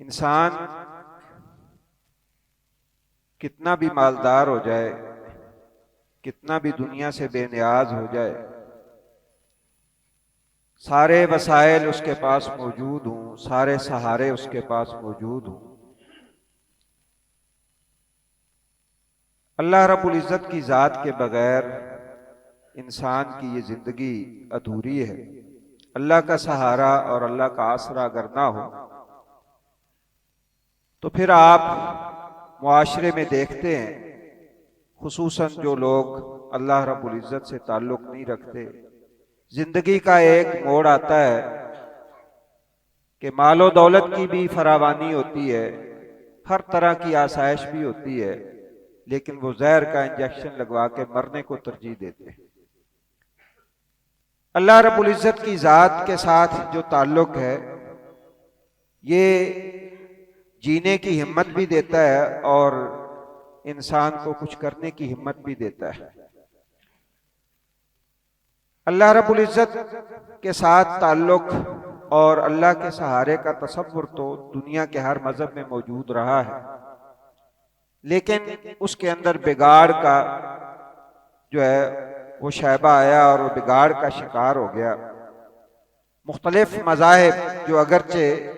انسان کتنا بھی مالدار ہو جائے، کتنا بھی دنیا سے بے نیاز ہو جائے، سارے وسائل اس کے پاس موجود ہوں، سارے سہارے اس کے پاس موجود ہوں، اللہ رب العزت کی ذات کے بغیر انسان کی یہ زندگی ادھوری ہے۔ اللہ کا سہارا اور اللہ کا آسرا اگر نہ ہو تو پھر آپ معاشرے میں دیکھتے ہیں، خصوصاً جو لوگ اللہ رب العزت سے تعلق نہیں رکھتے، زندگی کا ایک موڑ آتا ہے کہ مال و دولت کی بھی فراوانی ہوتی ہے، ہر طرح کی آسائش بھی ہوتی ہے، لیکن وہ زہر کا انجیکشن لگوا کے مرنے کو ترجیح دیتے ہیں۔ اللہ رب العزت کی ذات کے ساتھ جو تعلق ہے یہ جینے کی ہمت بھی دیتا ہے اور انسان کو کچھ کرنے کی ہمت بھی دیتا ہے۔ اللہ رب العزت کے ساتھ تعلق اور اللہ کے سہارے کا تصور تو دنیا کے ہر مذہب میں موجود رہا ہے، لیکن اس کے اندر بگاڑ کا جو ہے وہ شائبہ آیا اور وہ بگاڑ کا شکار ہو گیا۔ مختلف مذاہب جو اگرچہ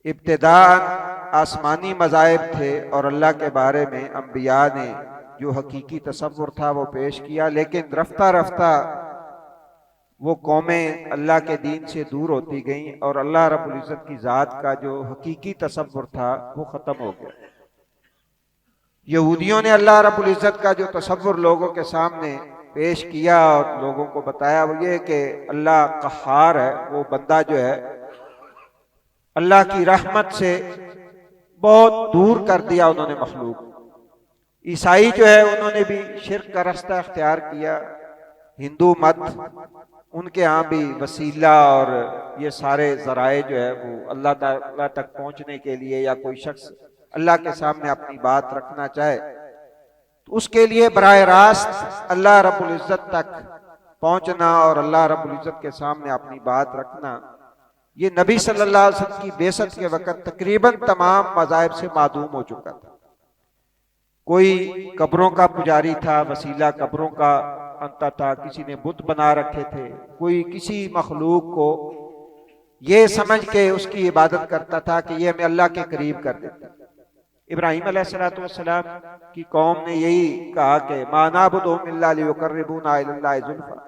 ابتداء آسمانی مذاہب تھے اور اللہ کے بارے میں انبیاء نے جو حقیقی تصور تھا وہ پیش کیا، لیکن رفتہ رفتہ وہ قومیں اللہ کے دین سے دور ہوتی گئیں اور اللہ رب العزت کی ذات کا جو حقیقی تصور تھا وہ ختم ہو گیا۔ یہودیوں نے اللہ رب العزت کا جو تصور لوگوں کے سامنے پیش کیا اور لوگوں کو بتایا وہ یہ کہ اللہ قہار ہے، وہ بندہ جو ہے اللہ کی رحمت سے بہت دور کر دیا انہوں نے مخلوق۔ عیسائی جو ہے انہوں نے بھی شرک کا راستہ اختیار کیا، ہندو مت ان کے ہاں بھی وسیلہ اور یہ سارے ذرائع جو ہے وہ اللہ تعالیٰ تک پہنچنے کے لیے، یا کوئی شخص اللہ کے سامنے اپنی بات رکھنا چاہے تو اس کے لیے براہ راست اللہ رب العزت تک پہنچنا اور اللہ رب العزت کے سامنے اپنی بات رکھنا، یہ نبی صلی اللہ علیہ وسلم کی بعثت کے وقت تقریباً تمام مذاہب سے معدوم ہو چکا تھا۔ کوئی قبروں کا پجاری تھا، وسیلہ قبروں کا انتا تھا، کسی نے بت بنا رکھے تھے، کوئی کسی مخلوق کو یہ سمجھ کے اس کی عبادت کرتا تھا کہ یہ ہمیں اللہ کے قریب کر دیتا۔ ابراہیم علیہ السلام کی قوم نے یہی کہا کہ ما نعبدہم الا لیقربونا الی اللہ زلفی۔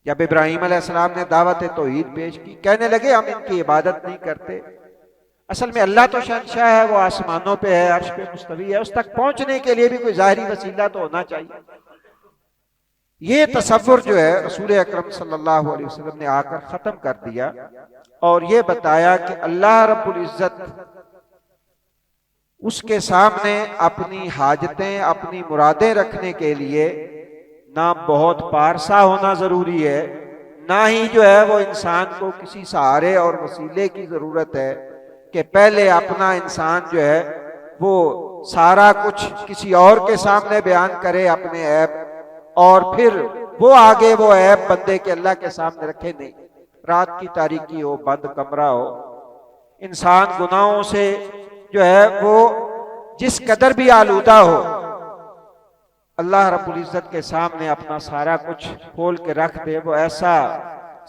جب ابراہیم علیہ السلام نے دعوت توحید پیش کی، کہنے لگے ہم ان کی عبادت نہیں کرتے، اصل میں اللہ تو شہنشاہ ہے، وہ آسمانوں پہ ہے، عرش پہ مستوی ہے، اس تک پہنچنے کے لیے بھی کوئی ظاہری وسیلہ تو ہونا چاہیے۔ یہ تصور جو ہے رسول اکرم صلی اللہ علیہ وسلم نے آ کر ختم کر دیا اور یہ بتایا کہ اللہ رب العزت اس کے سامنے اپنی حاجتیں، اپنی مرادیں رکھنے کے لیے نہ بہت پارسا ہونا ضروری ہے، نہ ہی جو ہے وہ انسان کو کسی سہارے اور وسیلے کی ضرورت ہے کہ پہلے اپنا انسان جو ہے وہ سارا کچھ کسی اور کے سامنے بیان کرے اپنے عیب، اور پھر وہ آگے وہ عیب بندے کے اللہ کے سامنے رکھے۔ نہیں، رات کی تاریکی ہو، بند کمرہ ہو، انسان گناہوں سے جو ہے وہ جس قدر بھی آلودہ ہو، اللہ رب العزت کے سامنے اپنا سارا کچھ کھول کے رکھ دے، وہ ایسا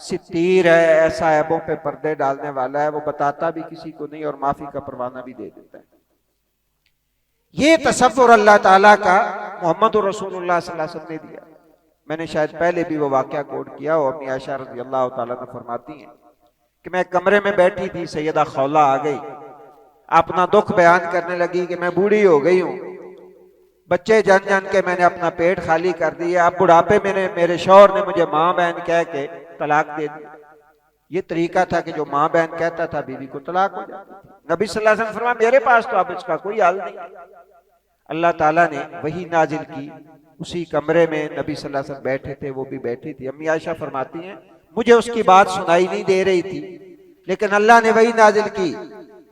ستیر ہے، ایسا عیبوں پہ پردے ڈالنے والا ہے، وہ بتاتا بھی کسی کو نہیں اور معافی کا پروانہ بھی دے دیتا ہے۔ یہ تصور اللہ تعالیٰ کا محمد رسول اللہ صلی اللہ علیہ وسلم نے دیا۔ میں نے شاید پہلے بھی وہ واقعہ کوٹ کیا ہو، امی عائشہ رضی اللہ تعالیٰ عنہ فرماتی ہیں کہ میں کمرے میں بیٹھی تھی، سیدہ خولہ آ گئی، اپنا دکھ بیان کرنے لگی کہ میں بوڑھی ہو گئی ہوں، بچے جن جن کے میں نے اپنا پیٹ خالی کر دیا، اب بڑھاپے میں میرے شوہر نے مجھے ماں بہن کہہ کے طلاق دے دی۔ یہ طریقہ تھا کہ جو ماں بہن کہتا تھا بیوی کو طلاق ہو جاتی تھی۔ نبی صلی اللہ علیہ وسلم فرمایا میرے پاس تو اب اس کا کوئی حل نہیں۔ اللہ تعالیٰ نے وحی نازل کی، اسی کمرے میں نبی صلی اللہ علیہ وسلم بیٹھے تھے، وہ بھی بیٹھی تھی۔ امی عائشہ فرماتی ہیں مجھے اس کی بات سنائی نہیں دے رہی تھی، لیکن اللہ نے وحی نازل کی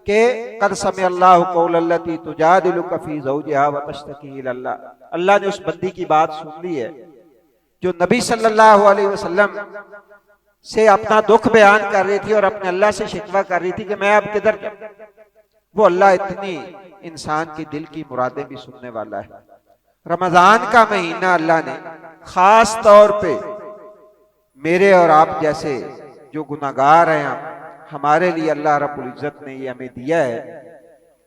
کہ قد سمع اللہ قول التی تجادلک فی زوجہا وتشتکی الی اللہ۔ اللہ نے اس بندی کی بات سن لی ہے جو نبی صلی اللہ علیہ وسلم سے اپنا دکھ بیان کر رہی تھی اور اپنے اللہ سے شکوہ کر رہی تھی کہ میں اب کدھر جاؤں۔ وہ اللہ اتنی انسان کی دل کی مرادیں بھی سننے والا ہے۔ رمضان کا مہینہ اللہ نے خاص طور پہ میرے اور آپ جیسے جو گناہگار ہیں ہمارے لیے اللہ رب العزت نے یہ ہمیں دیا ہے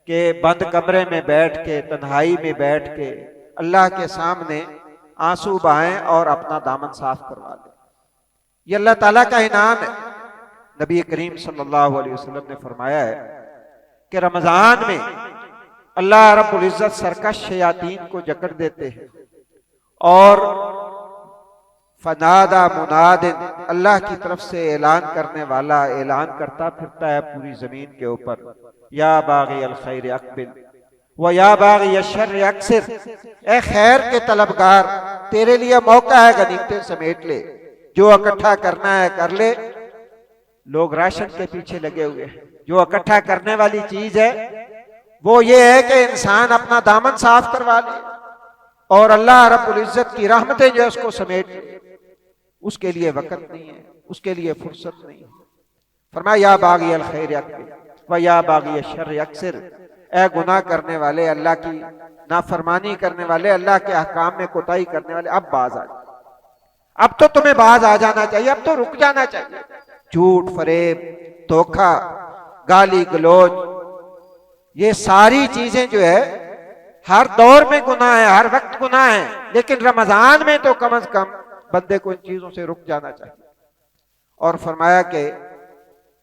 کہ بند کمرے میں بیٹھ کے، تنہائی میں بیٹھ کے اللہ کے سامنے آنسو بہائیں اور اپنا دامن صاف کروا لیں۔ یہ اللہ تعالیٰ کا انعام ہے۔ نبی کریم صلی اللہ علیہ وسلم نے فرمایا ہے کہ رمضان میں اللہ رب العزت سرکش شیاطین کو جکڑ دیتے ہیں اور فنادا مناد، اللہ کی طرف سے اعلان کرنے والا اعلان کرتا پھرتا ہے پوری زمین کے اوپر، یا باغی الخیر اقبل و یا باغی الشر اکثر، اے خیر کے طلبگار تیرے لیے موقع ہے، غنیمتیں سمیٹ لے، جو اکٹھا کرنا ہے کر لے۔ لوگ راشن کے پیچھے لگے ہوئے ہیں، جو اکٹھا کرنے والی چیز ہے وہ یہ ہے کہ انسان اپنا دامن صاف کروا لے اور اللہ رب العزت کی رحمتیں جو اس کو سمیٹ لے۔ اس کے لیے وقت نہیں ہے، اس کے لیے فرصت نہیں ہے۔ فرمایا یا باغی الخیر اقبل و یا باغی الشر اکثر، اے گناہ کرنے والے، اللہ کی نافرمانی کرنے والے، اللہ کے احکام میں کوتاہی کرنے والے، اب باز آ جائے، اب تو تمہیں باز آ جانا چاہیے، اب تو رک جانا چاہیے۔ جھوٹ، فریب، دھوکہ، گالی گلوچ، یہ ساری چیزیں جو ہے ہر دور میں گناہ ہے، ہر وقت گناہ ہے، لیکن رمضان میں تو کم از کم بندے کو ان چیزوں سے رک جانا چاہیے۔ اور فرمایا کہ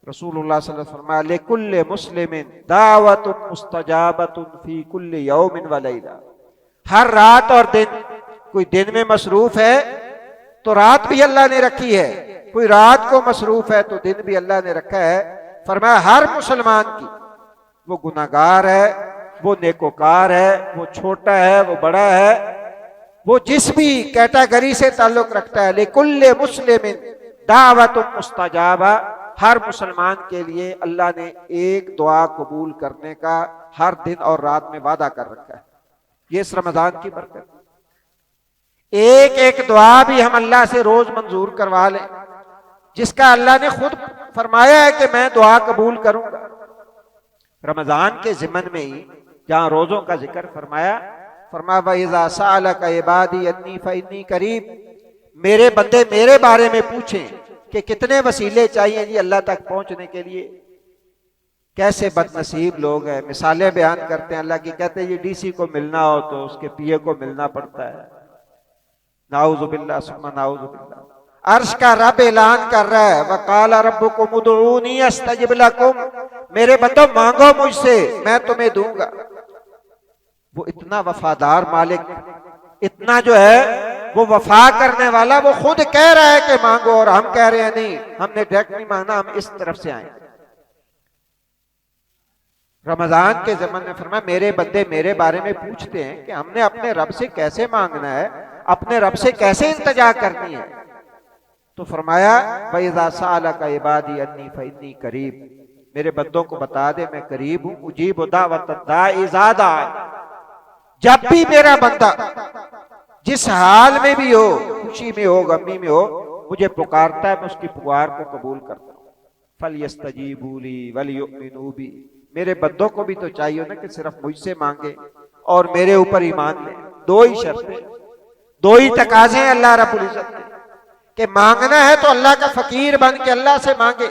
رسول اللہ صلی اللہ علیہ وسلم فرمایا لِكُلِّ مُسْلِمٍ دعوت مستجابت فی کل یوم و لیلہ، ہر رات اور دن، کوئی دن میں مصروف ہے تو رات بھی اللہ نے رکھی ہے، کوئی رات کو مصروف ہے تو دن بھی اللہ نے رکھا ہے۔ فرمایا ہر مسلمان کی، وہ گناہگار ہے، وہ نیکوکار ہے، وہ چھوٹا ہے، وہ بڑا ہے، وہ جس بھی کیٹیگری سے تعلق رکھتا ہے، لِكُلِّ مُسْلِمٍ دعوت مستجابہ، ہر مسلمان کے لیے اللہ نے ایک دعا قبول کرنے کا ہر دن اور رات میں وعدہ کر رکھا ہے۔ یہ اس رمضان کی برکت، ایک ایک دعا بھی ہم اللہ سے روز منظور کروا لیں، جس کا اللہ نے خود فرمایا ہے کہ میں دعا قبول کروں گا۔ رمضان کے ضمن میں ہی جہاں روزوں کا ذکر فرمایا وَإِذَا سَأَلَكَ عِبَادِي أَنِّي فَإِنِّي قَرِيبٌ، میرے بندے میرے بارے میں پوچھیں کہ کتنے وسیلے چاہیے جی اللہ تک پہنچنے کے لیے۔ کیسے بد نصیب لوگ ہیں، مثالیں بیان کرتے ہیں اللہ کی، کہتے ہیں یہ ڈی سی کو ملنا ہو تو اس کے پی اے کو ملنا پڑتا ہے، نعوذ باللہ ثم نعوذ باللہ۔ عرش کا رب اعلان کر رہا ہے وَقَالَ رَبُّكُمُ ادْعُونِي أَسْتَجِبْ لَكُمْ، میرے بندو مانگو مجھ سے میں تمہیں دوں گا۔ وہ اتنا وفادار مالک، اتنا جو ہے وہ وفا کرنے والا، وہ خود کہہ رہا ہے کہ مانگو، اور ہم کہہ رہے ہیں نہیں، ہم نے ڈائریکٹ نہیں مانگنا، ہم اس طرف سے آئیں۔ رمضان کے زمن میں فرمایا میرے بندے میرے بارے میں پوچھتے ہیں کہ ہم نے اپنے رب سے کیسے مانگنا ہے، اپنے رب سے کیسے التجا کرنی ہے، تو فرمایا وَإِذَا سَأَلَكَ عِبَادِي أَنِّي فَإِنِّي قَرِيبٌ، میرے بندوں کو بتا دے میں قریب ہوں، اجیب دعوت الداعِ اذا دعان، جب بھی میرا بندہ جس حال میں بھی ہو، خوشی میں ہو، غمی میں ہو، مجھے پکارتا ہے، میں اس کی پکار کو قبول کرتا ہوں۔ فَلْيَسْتَجِيبُوا لِي وَلْيُؤْمِنُوا بِي، میرے بندوں کو بھی تو چاہیے نا کہ صرف مجھ سے مانگے اور میرے اوپر ایمان لیں۔ دو ہی شرطیں، دو ہی تقاضے ہیں اللہ رب العزت کے، کہ مانگنا ہے تو اللہ کا فقیر بن کے اللہ سے مانگے،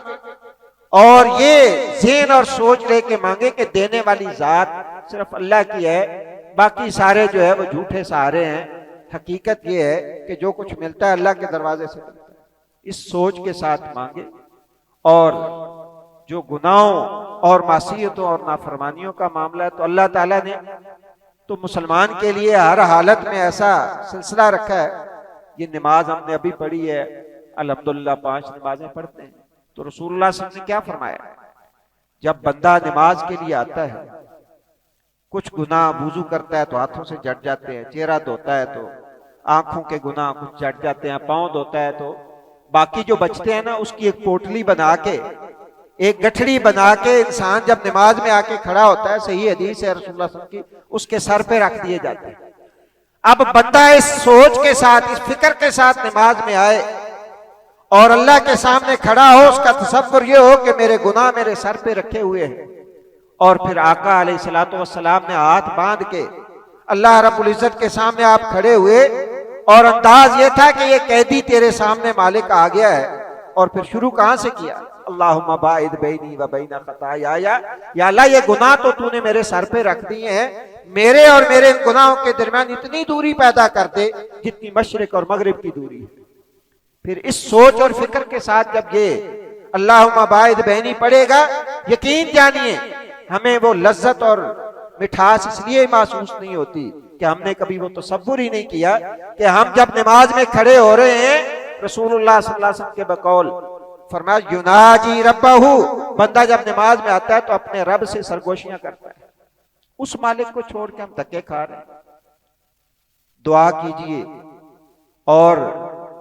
اور یہ ذہن اور سوچ لے کے مانگے کہ دینے والی ذات صرف اللہ کی ہے، باقی سارے جو ہے وہ جھوٹے سہارے ہیں۔ حقیقت یہ ہے کہ جو کچھ ملتا ہے اللہ کے دروازے سے ملتا ہے، اس سوچ کے ساتھ مانگے۔ اور جو گناہوں اور معصیتوں اور نافرمانیوں کا معاملہ ہے تو اللہ تعالیٰ نے تو مسلمان کے لیے ہر حالت میں ایسا سلسلہ رکھا ہے۔ یہ نماز ہم نے ابھی پڑھی ہے، الحمدللہ 5 نمازیں پڑھتے ہیں، تو رسول اللہ صلی اللہ علیہ وسلم نے کیا فرمایا، جب بندہ نماز کے لیے آتا ہے، کچھ گناہ وضو کرتا ہے تو ہاتھوں سے جٹ جاتے ہیں، چہرہ دھوتا ہے تو آنکھوں کے گناہ کچھ جٹ جاتے ہیں، پاؤں دھوتا ہے تو باقی جو بچتے ہیں نا، اس کی ایک پوٹلی بنا کے، ایک گٹھڑی بنا کے انسان جب نماز میں آ کے کھڑا ہوتا ہے، صحیح حدیث ہے رسول اللہ صلی اللہ علیہ وسلم کی، اس کے سر پہ رکھ دیے جاتے ہیں۔ اب بندہ اس سوچ کے ساتھ، اس فکر کے ساتھ نماز میں آئے اور اللہ کے سامنے کھڑا ہو، اس کا تصور یہ ہو کہ میرے گناہ میرے سر پہ رکھے ہوئے ہیں، اور پھر آقا علیہ الصلوۃ والسلام نے ہاتھ باندھ کے اللہ رب العزت کے سامنے آپ کھڑے ہوئے، اور انداز یہ تھا کہ یہ قیدی تیرے سامنے مالک آ گیا ہے، اور پھر شروع کہاں سے کیا؟ اللہم باعد بینی و بین خطایا، یا اللہ یہ گناہ تو تو نے میرے سر پہ رکھ دیے ہیں، میرے اور میرے گناہوں کے درمیان اتنی دوری پیدا کر دے جتنی مشرق اور مغرب کی دوری ہے۔ پھر اس سوچ اور فکر کے ساتھ جب یہ اللہم باعد بینی پڑے گا، یقین جانیے ہمیں وہ لذت اور مٹھاس اس لیے محسوس نہیں ہوتی کہ ہم نے کبھی وہ تصور ہی نہیں کیا کہ ہم جب نماز میں کھڑے ہو رہے ہیں، رسول اللہ صلی اللہ علیہ وسلم کے بقول فرمایا یناجی ربہ، بندہ جب نماز میں آتا ہے تو اپنے رب سے سرگوشیاں کرتا ہے، اس مالک کو چھوڑ کے ہم دھکے کھا رہے ہیں۔ دعا کیجئے اور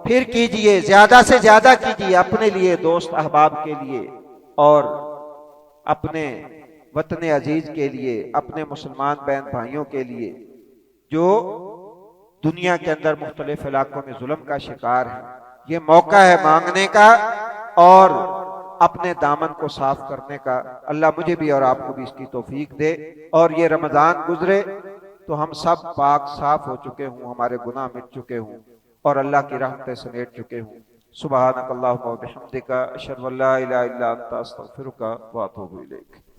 پھر کیجئے، زیادہ سے زیادہ کیجئے اپنے لیے، دوست احباب کے لیے، اور اپنے وطن عزیز کے لیے، اپنے مسلمان بہن بھائیوں کے لیے جو دنیا کے اندر مختلف علاقوں میں ظلم کا شکار ہے۔ یہ موقع ہے مانگنے کا اور اپنے دامن کو صاف کرنے کا۔ اللہ مجھے بھی اور آپ کو بھی اس کی توفیق دے، اور یہ رمضان گزرے تو ہم سب پاک صاف ہو چکے ہوں، ہمارے گناہ مٹ چکے ہوں، اور اللہ کی رحمتیں سمیٹ چکے ہوں۔ سبحانک اللہم و بحمدک، اشہد ان لا الہ الا انت، استغفرک و اتوب الیک۔